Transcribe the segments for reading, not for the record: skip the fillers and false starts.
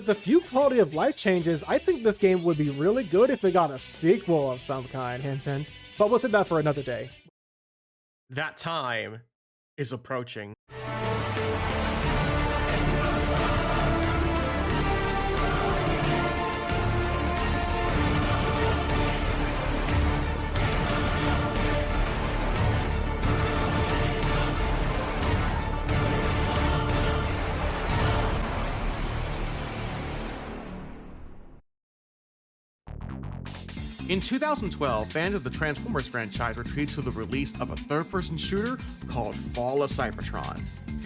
With a few quality of life changes, I think this game would be really good if it got a sequel of some kind, hint hint. But we'll save that for another day. That time is approaching. In 2012, fans of the Transformers franchise were treated to the release of a third-person shooter called Fall of Cybertron.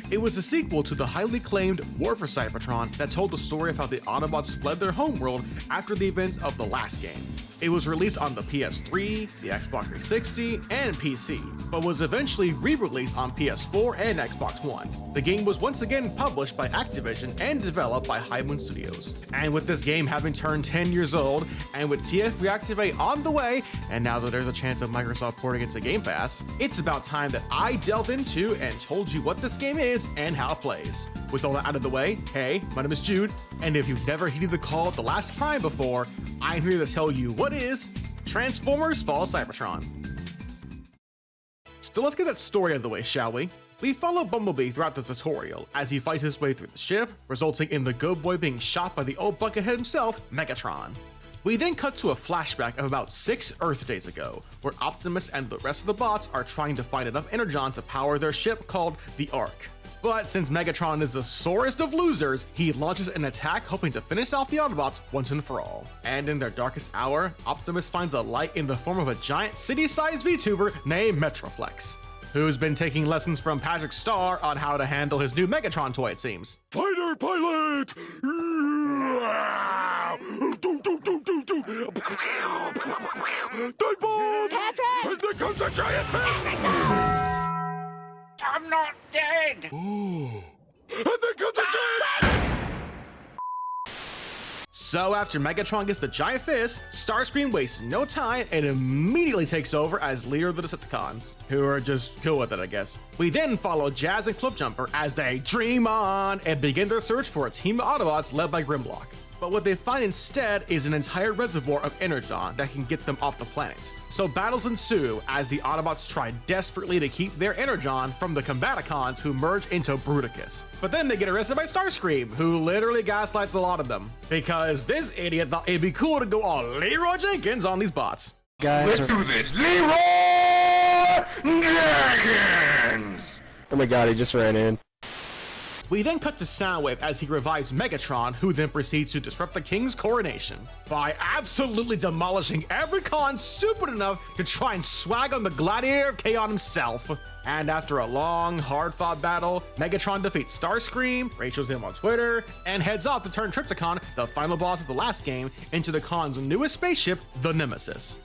It was a sequel to the highly acclaimed War for Cybertron that told the story of how the Autobots fled their homeworld after the events of the last game. It was released on the PS3, the Xbox 360, and PC, but was eventually re-released on PS4 and Xbox One. The game was once again published by Activision and developed by High Moon Studios. And with this game having turned 10 years old, and with TF Reactivate on the way, and now that there's a chance of Microsoft porting it to Game Pass, it's about time that I delved into and told you what this game is and how it plays. With all that out of the way, hey, my name is Jude, and if you've never heeded the call at the last Prime before, I'm here to tell you what is Transformers Fall Cybertron. So let's get that story out of the way, shall we? We follow Bumblebee throughout the tutorial as he fights his way through the ship, resulting in the Go Boy being shot by the old buckethead himself, Megatron. We then cut to a flashback of about 6 Earth days ago, where Optimus and the rest of the bots are trying to find enough energon to power their ship called the Ark. But since Megatron is the sorest of losers, he launches an attack hoping to finish off the Autobots once and for all. And in their darkest hour, Optimus finds a light in the form of a giant city-sized VTuber named Metroplex, who's been taking lessons from Patrick Star on how to handle his new Megatron toy, it seems. Fighter pilot! Dive bomb! And there comes a giant fish! I'm not dead! Ooh. And there comes a giant... So after Megatron gets the giant fist, Starscream wastes no time and immediately takes over as leader of the Decepticons, who are just cool with it, I guess. We then follow Jazz and Cliffjumper as they dream on and begin their search for a team of Autobots led by Grimlock. But what they find instead is an entire reservoir of energon that can get them off the planet. So battles ensue as the Autobots try desperately to keep their energon from the Combaticons who merge into Bruticus. But then they get arrested by Starscream, who literally gaslights a lot of them, because this idiot thought it'd be cool to go all Leroy Jenkins on these bots. Let's do this! Leroy Jenkins! Oh my god, he just ran in. We then cut to Soundwave as he revives Megatron, who then proceeds to disrupt the King's coronation by absolutely demolishing every con stupid enough to try and swag on the Gladiator of Chaos himself. And after a long, hard-fought battle, Megatron defeats Starscream, Rachel's him on Twitter, and heads off to turn Trypticon, the final boss of the last game, into the Khan's newest spaceship, the Nemesis.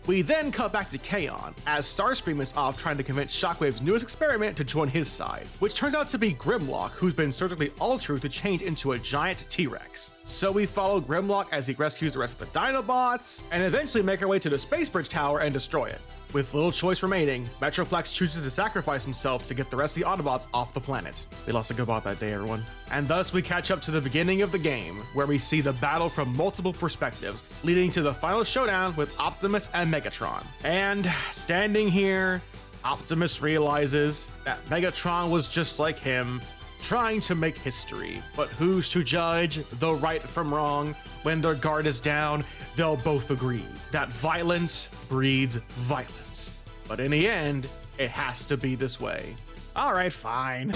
We then cut back to Kaon, as Starscream is off trying to convince Shockwave's newest experiment to join his side, which turns out to be Grimlock, who's been surgically altered to change into a giant T-Rex. So we follow Grimlock as he rescues the rest of the Dinobots, and eventually make our way to the Space Bridge Tower and destroy it. With little choice remaining, Metroplex chooses to sacrifice himself to get the rest of the Autobots off the planet. We lost a good bot that day, everyone. And thus we catch up to the beginning of the game, where we see the battle from multiple perspectives, leading to the final showdown with Optimus and Megatron. And standing here, Optimus realizes that Megatron was just like him, trying to make history. But who's to judge the right from wrong? When their guard is down, they'll both agree that violence breeds violence. But in the end, it has to be this way. All right, fine.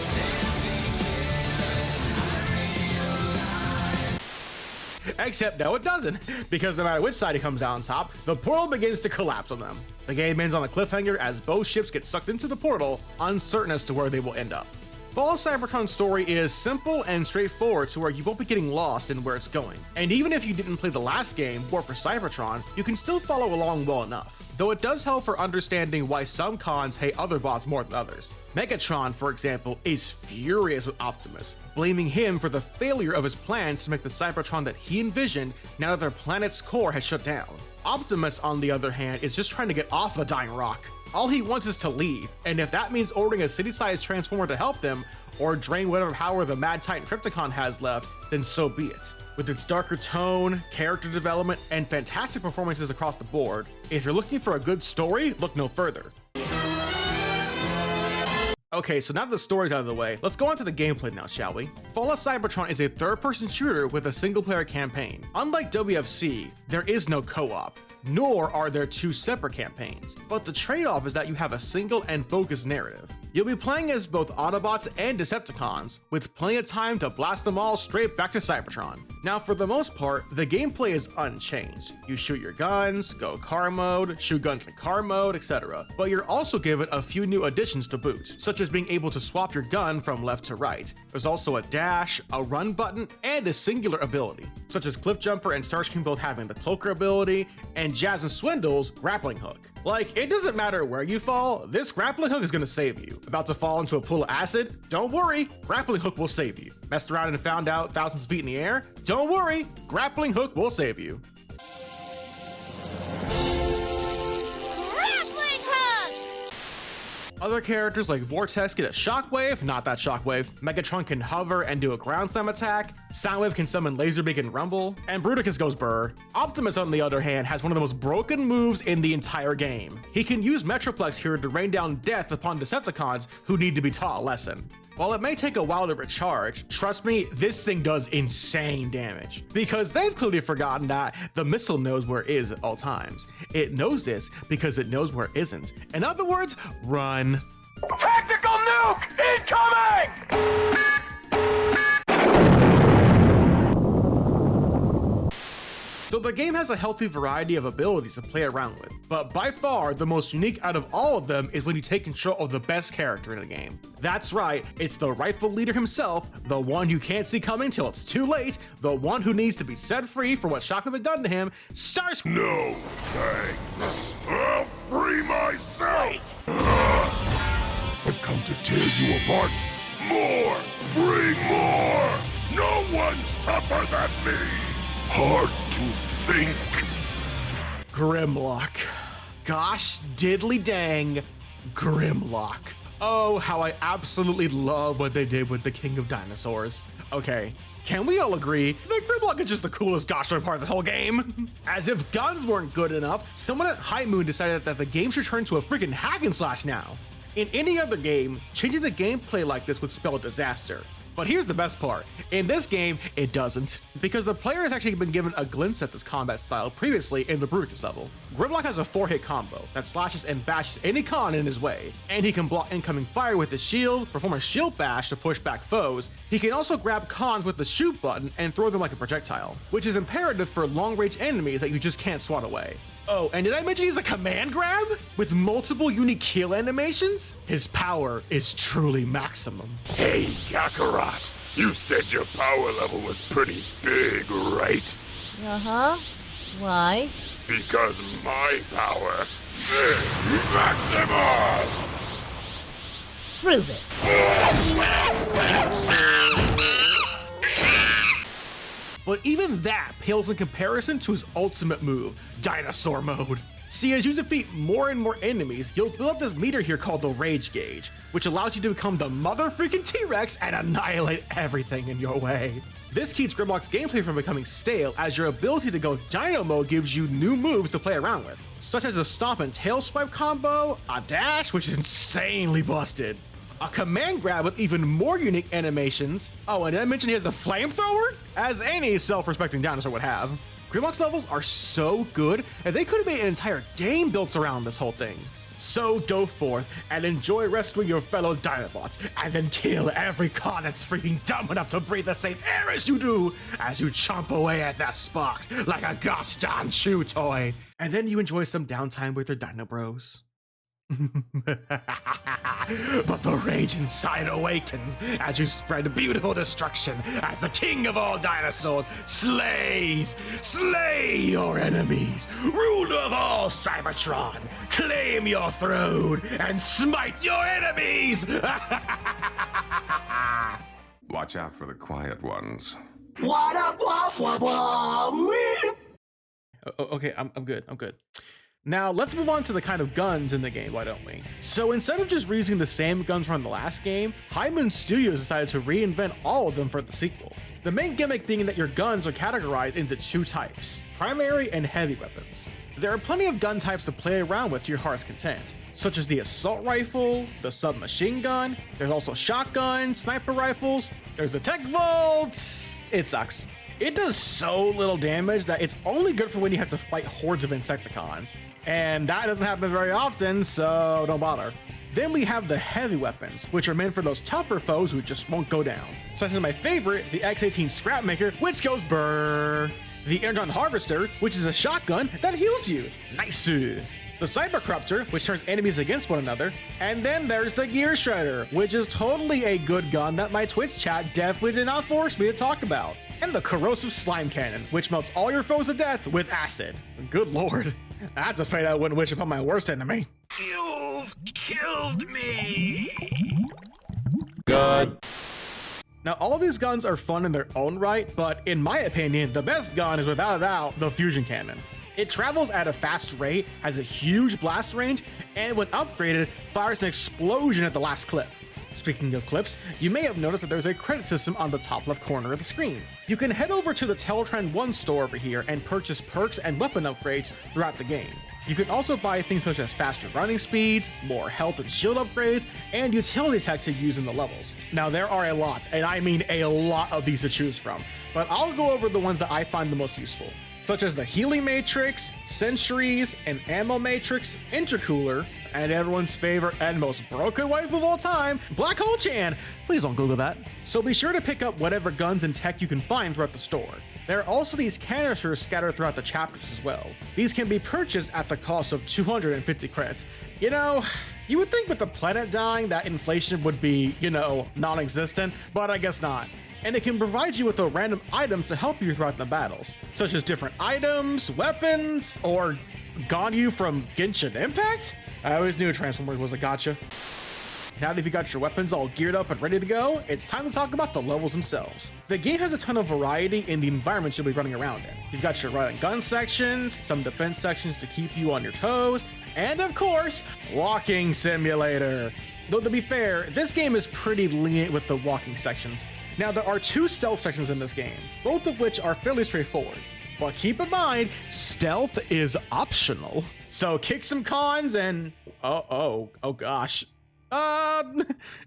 Except no, it doesn't, because no matter which side it comes out on top, the portal begins to collapse on them. The game ends on a cliffhanger as both ships get sucked into the portal, uncertain as to where they will end up. Fall Cybertron's story is simple and straightforward to where you won't be getting lost in where it's going. And even if you didn't play the last game, War for Cybertron, you can still follow along well enough. Though it does help for understanding why some cons hate other bots more than others. Megatron, for example, is furious with Optimus, blaming him for the failure of his plans to make the Cybertron that he envisioned now that their planet's core has shut down. Optimus, on the other hand, is just trying to get off the dying rock. All he wants is to leave, and if that means ordering a city-sized transformer to help them, or drain whatever power the Mad Titan Trypticon has left, then so be it. With its darker tone, character development, and fantastic performances across the board, if you're looking for a good story, look no further. Okay, so now that the story's out of the way, let's go on to the gameplay now, shall we? Fallout Cybertron is a third-person shooter with a single-player campaign. Unlike WFC, there is no co-op, nor are there two separate campaigns, but the trade-off is that you have a single and focused narrative. You'll be playing as both Autobots and Decepticons, with plenty of time to blast them all straight back to Cybertron. Now, for the most part, the gameplay is unchanged. You shoot your guns, go car mode, shoot guns in car mode, etc. But you're also given a few new additions to boot, such as being able to swap your gun from left to right. There's also a dash, a run button, and a singular ability, such as Cliff Jumper and Starscream both having the Cloaker ability, and Jazz and Swindle's grappling hook. Like, it doesn't matter where you fall, this grappling hook is gonna save you. About to fall into a pool of acid? Don't worry, grappling hook will save you. Messed around and found out thousands of feet in the air? Don't worry, grappling hook will save you. Grappling hook! Other characters like Vortex get a shockwave, not that shockwave. Megatron can hover and do a ground slam attack. Soundwave can summon Laserbeak and Rumble. And Bruticus goes burr. Optimus, on the other hand, has one of the most broken moves in the entire game. He can use Metroplex here to rain down death upon Decepticons who need to be taught a lesson. While it may take a while to recharge, trust me, this thing does insane damage. Because they've clearly forgotten that the missile knows where it is at all times. It knows this because it knows where it isn't. In other words, run. Tactical nuke incoming! So the game has a healthy variety of abilities to play around with, but by far the most unique out of all of them is when you take control of the best character in the game. That's right, it's the rightful leader himself, the one you can't see coming till it's too late, the one who needs to be set free for what Shockwave has done to him, Starscream. No, thanks. I'll free myself! I've come to tear you apart. More! Bring more! No one's tougher than me! Hard to think. Grimlock. Gosh diddly dang, Grimlock. Oh, how I absolutely love what they did with the King of Dinosaurs. Okay, can we all agree that Grimlock is just the coolest gosh darn part of this whole game? As if guns weren't good enough, someone at High Moon decided that the game should turn to a freaking hack and slash now. In any other game, changing the gameplay like this would spell disaster. But here's the best part. In this game, it doesn't. Because the player has actually been given a glimpse at this combat style previously in the Bruticus level. Grimlock has a 4-hit combo that slashes and bashes any con in his way, and he can block incoming fire with his shield, perform a shield bash to push back foes. He can also grab cons with the shoot button and throw them like a projectile, which is imperative for long-range enemies that you just can't swat away. Oh, and did I mention he's a command grab? With multiple unique kill animations? His power is truly maximum. Hey, Kakarot. You said your power level was pretty big, right? Uh-huh. Why? Because my power is maximal! Prove it. But even that pales in comparison to his ultimate move, Dinosaur Mode. See, as you defeat more and more enemies, you'll build up this meter here called the Rage Gauge, which allows you to become the mother freaking T-Rex and annihilate everything in your way. This keeps Grimlock's gameplay from becoming stale, as your ability to go Dino Mode gives you new moves to play around with, such as a Stomp and Tail Swipe combo, a dash, which is insanely busted, a command grab with even more unique animations. Oh, and did I mention he has a flamethrower? As any self-respecting dinosaur would have. Grimlock's levels are so good, and they could have made an entire game built around this whole thing. So go forth and enjoy rescuing your fellow Dinobots, and then kill every con that's freaking dumb enough to breathe the same air as you do, as you chomp away at their sparks like a gosh darn chew toy. And then you enjoy some downtime with your Dino Bros. But the rage inside awakens as you spread beautiful destruction as the king of all dinosaurs slay your enemies. Ruler of all Cybertron, claim your throne and smite your enemies. Watch out for the quiet ones. Okay, I'm good. Now, let's move on to the kind of guns in the game, why don't we? So instead of just reusing the same guns from the last game, High Moon Studios decided to reinvent all of them for the sequel. The main gimmick being that your guns are categorized into two types, primary and heavy weapons. There are plenty of gun types to play around with to your heart's content, such as the assault rifle, the submachine gun, there's also shotguns, sniper rifles, there's the tech vault. It sucks. It does so little damage that it's only good for when you have to fight hordes of Insecticons. And that doesn't happen very often, so don't bother. Then we have the heavy weapons, which are meant for those tougher foes who just won't go down. Such as my favorite, the X-18 Scrapmaker, which goes brrr. The Energon Harvester, which is a shotgun that heals you. Nice. The Cybercruptor, which turns enemies against one another. And then there's the Gear Shredder, which is totally a good gun that my Twitch chat definitely did not force me to talk about. And the Corrosive Slime Cannon, which melts all your foes to death with acid. Good lord. That's a fate I wouldn't wish upon my worst enemy. You've killed me! God. Now, all of these guns are fun in their own right, but in my opinion, the best gun is without a doubt the Fusion Cannon. It travels at a fast rate, has a huge blast range, and when upgraded, fires an explosion at the last clip. Speaking of clips, you may have noticed that there's a credit system on the top left corner of the screen. You can head over to the Teletrend 1 store over here and purchase perks and weapon upgrades throughout the game. You can also buy things such as faster running speeds, more health and shield upgrades, and utility tech to use in the levels. Now there are a lot, and I mean a lot of these to choose from, but I'll go over the ones that I find the most useful, such as the Healing Matrix, Sentries, and Ammo Matrix, Intercooler, and everyone's favorite and most broken wife of all time, Black Hole Chan. Please don't Google that. So be sure to pick up whatever guns and tech you can find throughout the store. There are also these canisters scattered throughout the chapters as well. These can be purchased at the cost of 250 credits. You know, you would think with the planet dying that inflation would be, non-existent, but I guess not. And it can provide you with a random item to help you throughout the battles, such as different items, weapons, or Ganyu from Genshin Impact? I always knew Transformers was a gotcha. Now that you've got your weapons all geared up and ready to go, it's time to talk about the levels themselves. The game has a ton of variety in the environments you'll be running around in. You've got your run and gun sections, some defense sections to keep you on your toes, and of course, walking simulator. Though to be fair, this game is pretty lenient with the walking sections. Now there are two stealth sections in this game, both of which are fairly straightforward. But keep in mind, stealth is optional. So kick some cons and oh gosh.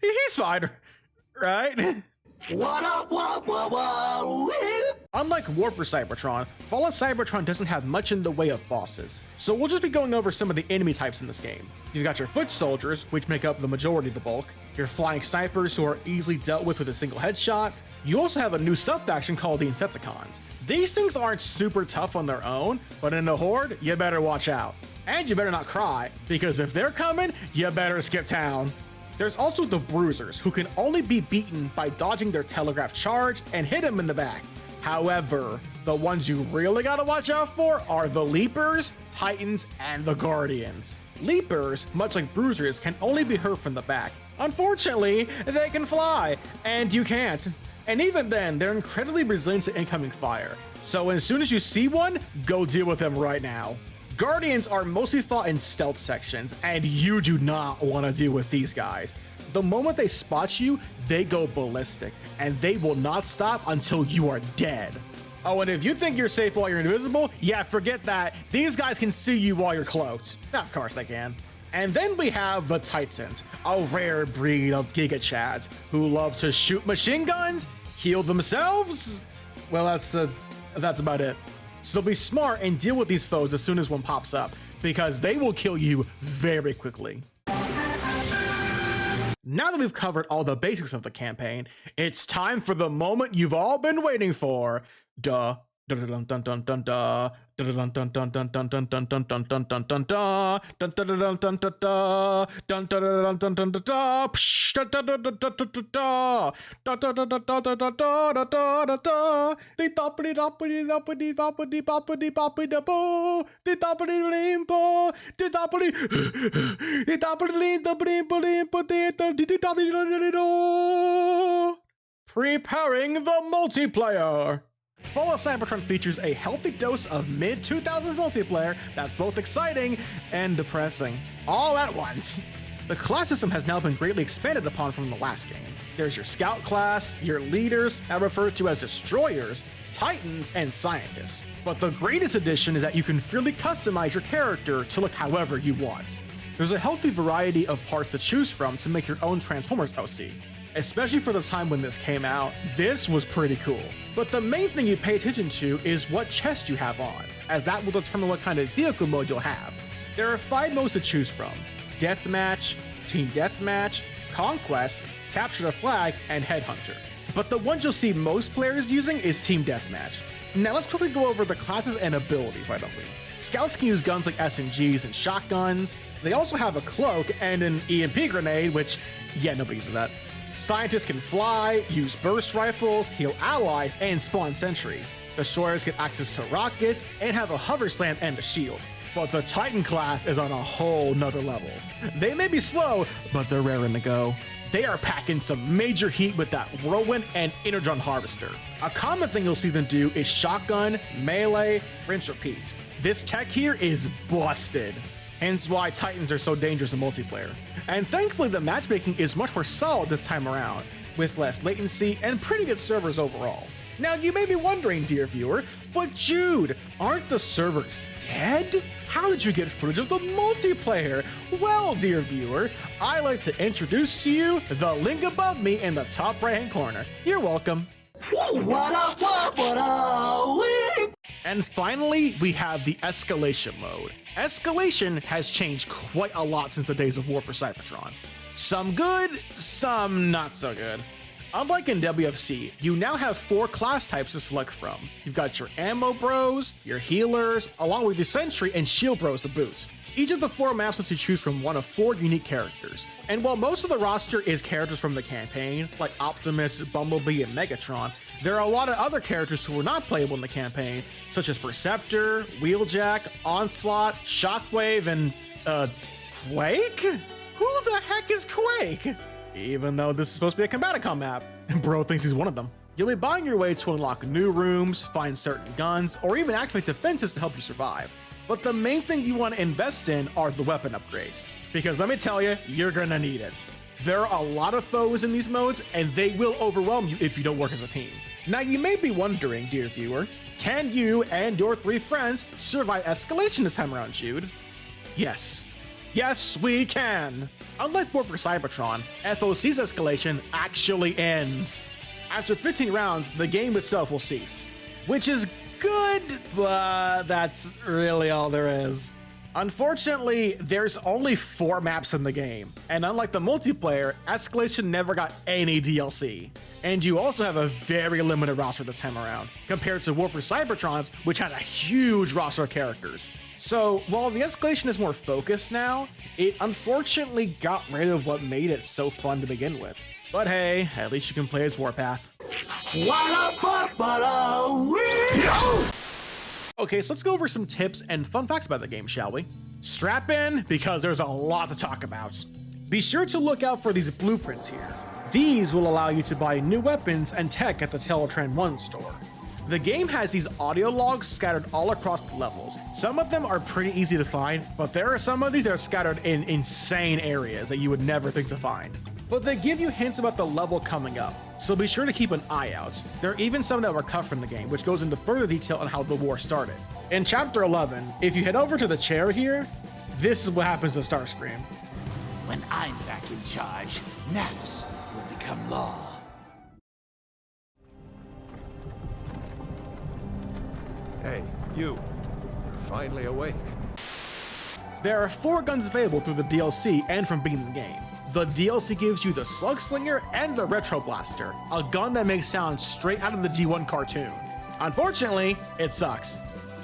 He's fine, right? Unlike War for Cybertron, Fall of Cybertron doesn't have much in the way of bosses, so we'll just be going over some of the enemy types in this game. You've got your foot soldiers, which make up the majority of the bulk, your flying snipers who are easily dealt with a single headshot. You also have a new sub-faction called the Insecticons. These things aren't super tough on their own, but in a horde, you better watch out. And you better not cry, because if they're coming, you better skip town. There's also the Bruisers, who can only be beaten by dodging their telegraph charge and hit them in the back. However, the ones you really gotta watch out for are the Leapers, Titans, and the Guardians. Leapers, much like Bruisers, can only be hurt from the back. Unfortunately, they can fly, and you can't. And even then, they're incredibly resilient to incoming fire. So as soon as you see one, go deal with them right now. Guardians are mostly fought in stealth sections, and you do not want to deal with these guys. The moment they spot you, they go ballistic, and they will not stop until you are dead. Oh, and if you think you're safe while you're invisible, yeah, forget that. These guys can see you while you're cloaked. Of course they can. And then we have the Titans, a rare breed of Giga Chads who love to shoot machine guns, heal themselves. Well, that's about it. So be smart and deal with these foes as soon as one pops up, because they will kill you very quickly. Now that we've covered all the basics of the campaign, it's time for the moment you've all been waiting for. Duh. Dun dun dun dun dun. Dun dun dun dun dun dun dun dun dun dun dun dun dun. Dun dun dun dun dun dun. Dun dun dun dun dun dun. Psh. Dun dun dun dun dun dun dun. Dun dun dun dun dun dun dun dun dun dun. Di doppity doppity doppity doppity doppity doppity doppo. Di doppity limpo. Di doppity. Di doppity limpo. Di doppity do. Preparing the multiplayer. Fall of Cybertron features a healthy dose of mid-2000s multiplayer that's both exciting and depressing, all at once. The class system has now been greatly expanded upon from the last game. There's your scout class, your leaders, now referred to as destroyers, titans, and scientists. But the greatest addition is that you can freely customize your character to look however you want. There's a healthy variety of parts to choose from to make your own Transformers OC. Especially for the time when this came out, this was pretty cool. But the main thing you pay attention to is what chest you have on, as that will determine what kind of vehicle mode you'll have. There are 5 modes to choose from: Deathmatch, Team Deathmatch, Conquest, Capture the Flag, and Headhunter. But the ones you'll see most players using is Team Deathmatch. Now let's quickly go over the classes and abilities right away. Scouts can use guns like SMGs and shotguns. They also have a cloak and an EMP grenade, which, yeah, nobody uses that. Scientists can fly, use burst rifles, heal allies, and spawn sentries. Destroyers get access to rockets and have a hover slam and a shield. But the Titan class is on a whole nother level. They may be slow, but they're raring to go. They are packing some major heat with that whirlwind and energon harvester. A common thing you'll see them do is shotgun, melee, rinse, repeat. This tech here is busted. Hence why Titans are so dangerous in multiplayer. And thankfully the matchmaking is much more solid this time around, with less latency and pretty good servers overall. Now you may be wondering, dear viewer, but Jude, aren't the servers dead? How did you get footage of the multiplayer? Well, dear viewer, I like to introduce to you the link above me in the top right hand corner. You're welcome. And finally, we have the escalation mode. Escalation has changed quite a lot since the days of War for Cybertron. Some good, some not so good. Unlike in WFC, you now have 4 class types to select from. You've got your ammo bros, your healers, along with your sentry and shield bros to boot. Each of the 4 maps lets you choose from one of 4 unique characters. And while most of the roster is characters from the campaign, like Optimus, Bumblebee, and Megatron, there are a lot of other characters who were not playable in the campaign, such as Perceptor, Wheeljack, Onslaught, Shockwave, and, Quake? Who the heck is Quake? Even though this is supposed to be a Combaticon map, and bro thinks he's one of them. You'll be buying your way to unlock new rooms, find certain guns, or even activate defenses to help you survive. But the main thing you want to invest in are the weapon upgrades, because let me tell you, you're gonna need it. There are a lot of foes in these modes, and they will overwhelm you if you don't work as a team. Now you may be wondering, dear viewer, can you and your 3 friends survive escalation this time around, Jude? Yes. Yes, we can! Unlike War for Cybertron, FOC's escalation actually ends. After 15 rounds, the game itself will cease. Which is good, but that's really all there is. Unfortunately, there's only 4 maps in the game, and unlike the multiplayer, escalation never got any DLC. And you also have a very limited roster this time around, compared to War for Cybertron's, which had a huge roster of characters. So, while the escalation is more focused now, it unfortunately got rid of what made it so fun to begin with. But hey, at least you can play as Warpath. Okay, so let's go over some tips and fun facts about the game, shall we? Strap in, because there's a lot to talk about. Be sure to look out for these blueprints here. These will allow you to buy new weapons and tech at the Teletran 1 store. The game has these audio logs scattered all across the levels. Some of them are pretty easy to find, but there are some of these that are scattered in insane areas that you would never think to find. But they give you hints about the level coming up, so be sure to keep an eye out. There are even some that were cut from the game, which goes into further detail on how the war started. In Chapter 11, if you head over to the chair here, this is what happens to Starscream. When I'm back in charge, naps will become law. Hey, you. You're finally awake. There are 4 guns available through the DLC and from beating the game. The DLC gives you the Slug Slinger and the Retro Blaster, a gun that makes sounds straight out of the G1 cartoon. Unfortunately, it sucks.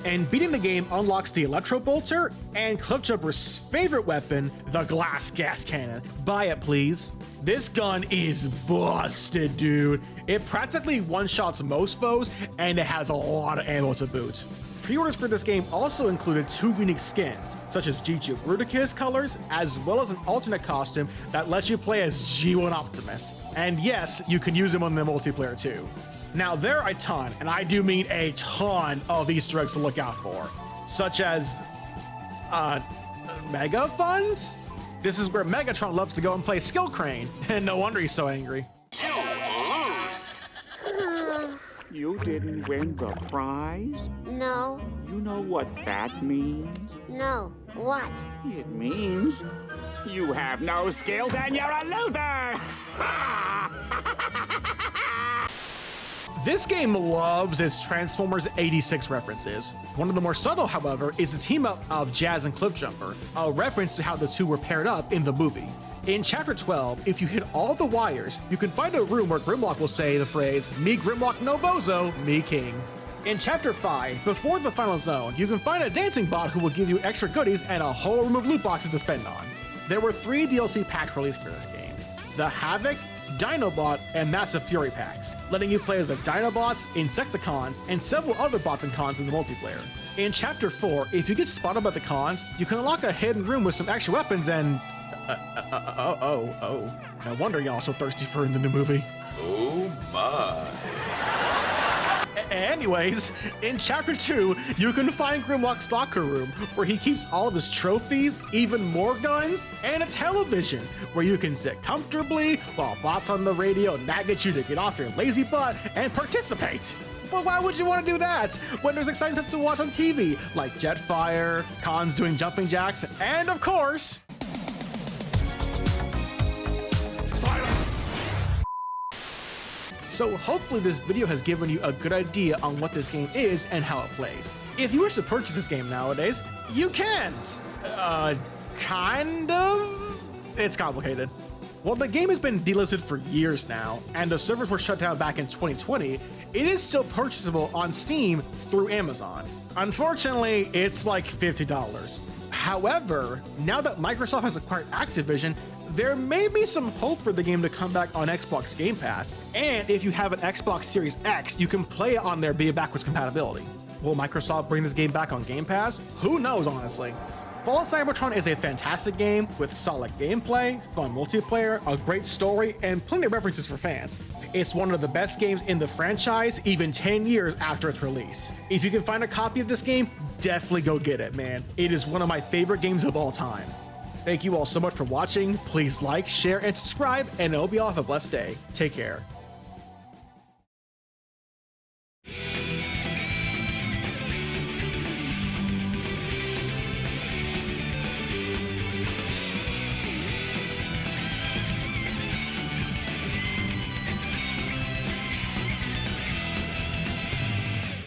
And beating the game unlocks the Electro Bolter and Cliffjumper's favorite weapon, the Glass Gas Cannon. Buy it, please. This gun is busted, dude. It practically one-shots most foes, and it has a lot of ammo to boot. Pre-orders for this game also included 2 unique skins, such as G2 Bruticus colors, as well as an alternate costume that lets you play as G1 Optimus. And yes, you can use him on the multiplayer too. Now there are a ton, and I do mean a ton, of Easter eggs to look out for, such as, Mega Funds? This is where Megatron loves to go and play Skill Crane, and no wonder he's so angry. You didn't win the prize? No. You know what that means? No. What? It means you have no skills and you're a loser! This game loves its Transformers 86 references. One of the more subtle, however, is the team-up of Jazz and Cliffjumper, a reference to how the two were paired up in the movie. In Chapter 12, if you hit all the wires, you can find a room where Grimlock will say the phrase, "Me Grimlock no bozo, me king." In Chapter 5, before the final zone, you can find a dancing bot who will give you extra goodies and a whole room of loot boxes to spend on. There were 3 DLC packs released for this game: the Havoc, Dinobot, and Massive Fury packs, letting you play as the Dinobots, Insecticons, and several other bots and cons in the multiplayer. In Chapter 4, if you get spotted by the cons, you can unlock a hidden room with some extra weapons and... No wonder y'all so thirsty for in the new movie. Oh my. Anyways, in Chapter 2, you can find Grimlock's locker room, where he keeps all of his trophies, even more guns, and a television, where you can sit comfortably while bots on the radio nag at you to get off your lazy butt and participate. But why would you want to do that when there's exciting stuff to watch on TV, like Jetfire, cons doing jumping jacks, and of course... So hopefully this video has given you a good idea on what this game is and how it plays. If you wish to purchase this game nowadays, you can't. Kind of? It's complicated. While the game has been delisted for years now, and the servers were shut down back in 2020, it is still purchasable on Steam through Amazon. Unfortunately, it's like $50. However, now that Microsoft has acquired Activision, there may be some hope for the game to come back on Xbox Game Pass, and if you have an Xbox Series X, you can play it on there via backwards compatibility. Will Microsoft bring this game back on Game Pass? Who knows, honestly. Fallout Cybertron is a fantastic game with solid gameplay, fun multiplayer, a great story, and plenty of references for fans. It's one of the best games in the franchise, even 10 years after its release. If you can find a copy of this game, definitely go get it, man. It is one of my favorite games of all time. Thank you all so much for watching. Please like, share, and subscribe, and I hope you all have a blessed day. Take care.